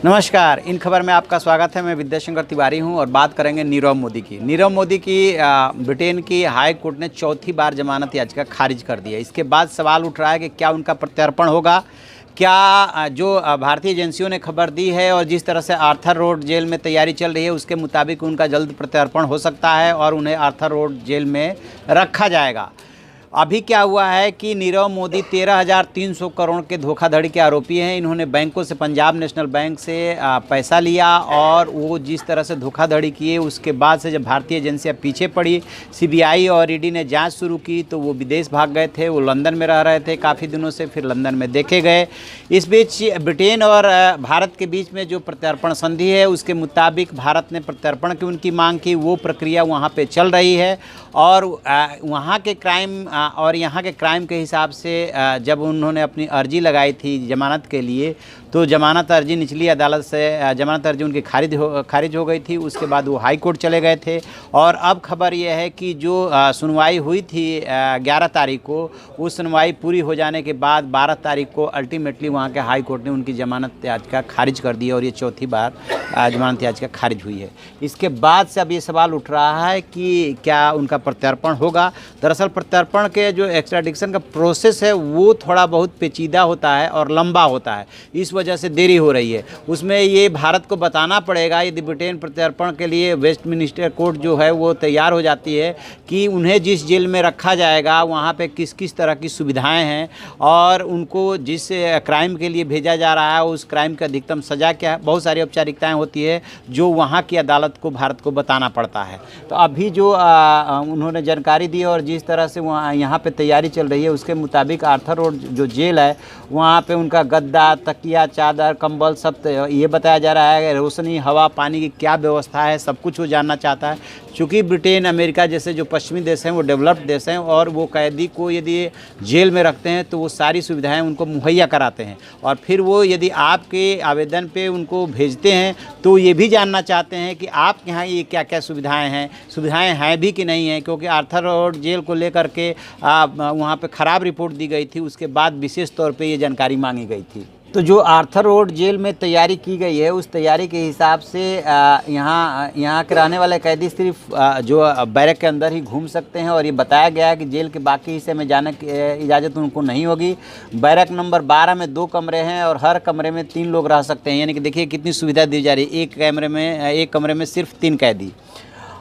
नमस्कार, इन खबर में आपका स्वागत है। मैं विद्याशंकर तिवारी हूं और बात करेंगे नीरव मोदी की। नीरव मोदी की ब्रिटेन की हाई कोर्ट ने चौथी बार जमानत याचिका खारिज कर दी है। इसके बाद सवाल उठ रहा है कि क्या उनका प्रत्यर्पण होगा। क्या जो भारतीय एजेंसियों ने खबर दी है और जिस तरह से आर्थर रोड जेल में तैयारी चल रही है उसके मुताबिक उनका जल्द प्रत्यर्पण हो सकता है और उन्हें आर्थर रोड जेल में रखा जाएगा। अभी क्या हुआ है कि नीरव मोदी 13,300 करोड़ के धोखाधड़ी के आरोपी हैं। इन्होंने बैंकों से, पंजाब नेशनल बैंक से पैसा लिया और वो जिस तरह से धोखाधड़ी किए उसके बाद से जब भारतीय एजेंसियां पीछे पड़ी, सीबीआई और ईडी ने जांच शुरू की तो वो विदेश भाग गए थे। वो लंदन में रह रहे थे काफ़ी दिनों से, फिर लंदन में देखे गए। इस बीच ब्रिटेन और भारत के बीच में जो प्रत्यर्पण संधि है उसके मुताबिक भारत ने प्रत्यर्पण की उनकी मांग की। वो प्रक्रिया वहाँ पर चल रही है और वहाँ के क्राइम और यहाँ के क्राइम के हिसाब से जब उन्होंने अपनी अर्जी लगाई थी जमानत के लिए तो जमानत अर्जी निचली अदालत से जमानत अर्जी उनकी खारिज हो गई थी। उसके बाद वो हाई कोर्ट चले गए थे और अब खबर ये है कि जो सुनवाई हुई थी 11 तारीख को, उस सुनवाई पूरी हो जाने के बाद 12 तारीख को अल्टीमेटली वहाँ के हाई कोर्ट ने उनकी जमानत याचिका खारिज कर दी और ये चौथी बार जमानत याचिका खारिज हुई है। इसके बाद से अब ये सवाल उठ रहा है कि क्या उनका प्रत्यर्पण होगा। दरअसल प्रत्यर्पण के जो एक्स्ट्राडिक्शन का प्रोसेस है वो थोड़ा बहुत पेचीदा होता है और लंबा होता है, इस वजह से देरी हो रही है। उसमें ये भारत को बताना पड़ेगा यदि ब्रिटेन प्रत्यर्पण के लिए वेस्टमिनिस्टर कोर्ट जो है वो तैयार हो जाती है कि उन्हें जिस जेल में रखा जाएगा वहाँ पे किस किस तरह की सुविधाएं हैं और उनको जिस क्राइम के लिए भेजा जा रहा है उस क्राइम की अधिकतम सज़ा क्या है। बहुत सारी औपचारिकताएँ होती है जो वहाँ की अदालत को भारत को बताना पड़ता है। तो अभी जो उन्होंने जानकारी दी और जिस तरह से वहाँ यहाँ पे तैयारी चल रही है उसके मुताबिक आर्थर रोड जो जेल है वहाँ पे उनका गद्दा, तकिया, चादर, कंबल सब ये बताया जा रहा है। रोशनी, हवा, पानी की क्या व्यवस्था है, सब कुछ वो जानना चाहता है। चूँकि ब्रिटेन, अमेरिका जैसे जो पश्चिमी देश हैं वो डेवलप्ड देश हैं और वो कैदी को यदि जेल में रखते हैं तो वो सारी सुविधाएं उनको मुहैया कराते हैं और फिर वो यदि आपके आवेदन पे उनको भेजते हैं तो ये भी जानना चाहते हैं कि आपके यहाँ ये क्या क्या सुविधाएँ हैं भी कि नहीं हैं। क्योंकि आर्थर रोड जेल को लेकर के वहाँ पे ख़राब रिपोर्ट दी गई थी, उसके बाद विशेष तौर पे ये जानकारी मांगी गई थी। तो जो आर्थर रोड जेल में तैयारी की गई है उस तैयारी के हिसाब से यहाँ के रहने वाले कैदी सिर्फ जो बैरक के अंदर ही घूम सकते हैं और ये बताया गया है कि जेल के बाकी हिस्से में जाने की इजाज़त उनको नहीं होगी। बैरक नंबर 12 में 2 कमरे हैं और हर कमरे में 3 लोग रह सकते हैं। यानी कि देखिए कितनी सुविधा दी जा रही है। एक कमरे में सिर्फ 3 कैदी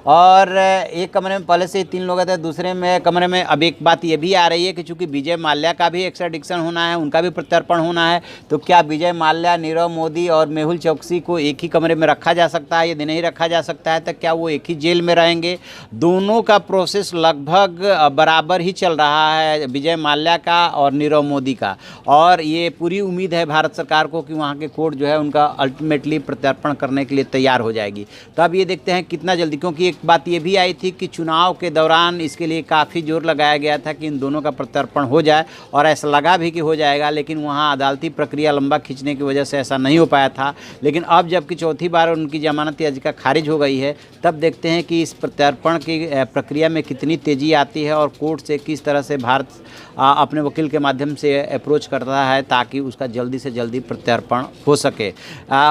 और एक कमरे में पहले से ही 3 लोग थे, दूसरे में कमरे में अब एक बात ये भी आ रही है कि चूंकि विजय माल्या का भी एक्स्ट्राडिक्शन होना है, उनका भी प्रत्यर्पण होना है, तो क्या विजय माल्या, नीरव मोदी और मेहुल चोकसी को एक ही कमरे में रखा जा सकता है, यदि नहीं रखा जा सकता है तो क्या वो एक ही जेल में रहेंगे। दोनों का प्रोसेस लगभग बराबर ही चल रहा है, विजय माल्या का और नीरव मोदी का, और ये पूरी उम्मीद है भारत सरकार को कि वहाँ के कोर्ट जो है उनका अल्टीमेटली प्रत्यर्पण करने के लिए तैयार हो जाएगी। तो अब ये देखते हैं कितना जल्दी, क्योंकि एक बात ये भी आई थी कि चुनाव के दौरान इसके लिए काफ़ी जोर लगाया गया था कि इन दोनों का प्रत्यर्पण हो जाए और ऐसा लगा भी कि हो जाएगा, लेकिन वहाँ अदालती प्रक्रिया लंबा खींचने की वजह से ऐसा नहीं हो पाया था। लेकिन अब जबकि चौथी बार उनकी जमानत याचिका खारिज हो गई है तब देखते हैं कि इस प्रत्यर्पण की प्रक्रिया में कितनी तेज़ी आती है और कोर्ट से किस तरह से भारत अपने वकील के माध्यम से अप्रोच करता है ताकि उसका जल्दी से जल्दी प्रत्यर्पण हो सके।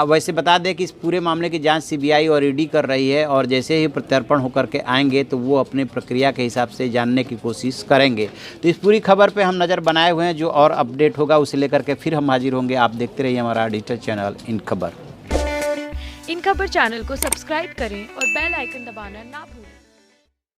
वैसे बता दें कि इस पूरे मामले की जांच सीबीआई और ईडी कर रही है और जैसे ही प्रत्यर्पण होकर के आएंगे तो वो अपने प्रक्रिया के हिसाब से जानने की कोशिश करेंगे। तो इस पूरी खबर पे हम नज़र बनाए हुए हैं, जो और अपडेट होगा उसे लेकर के फिर हम हाजिर होंगे। आप देखते रहिए हमारा डिजिटल चैनल इन खबर। इन खबर चैनल को सब्सक्राइब करें और बेल आइकन दबाना ना भूलें।